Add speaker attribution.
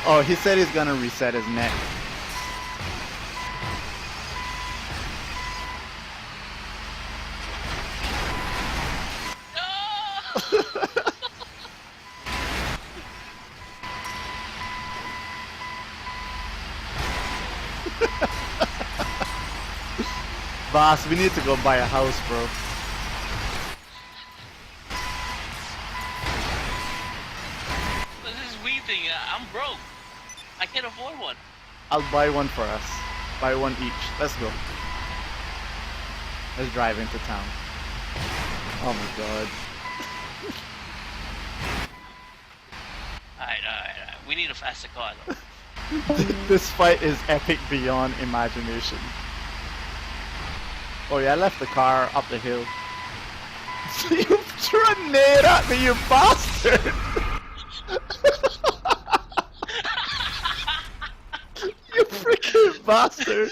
Speaker 1: Oh, he said he's gonna reset his neck. Boss, we need to go buy a house, bro.
Speaker 2: What's this weed thing? I'm broke. I can't afford one.
Speaker 1: I'll buy one for us. Buy one each. Let's go. Let's drive into town. Oh my god.
Speaker 2: Alright. We need a faster car though.
Speaker 1: This fight is epic beyond imagination. Oh yeah, I left the car up the hill. You threw a nade at me, you bastard! You freaking bastard!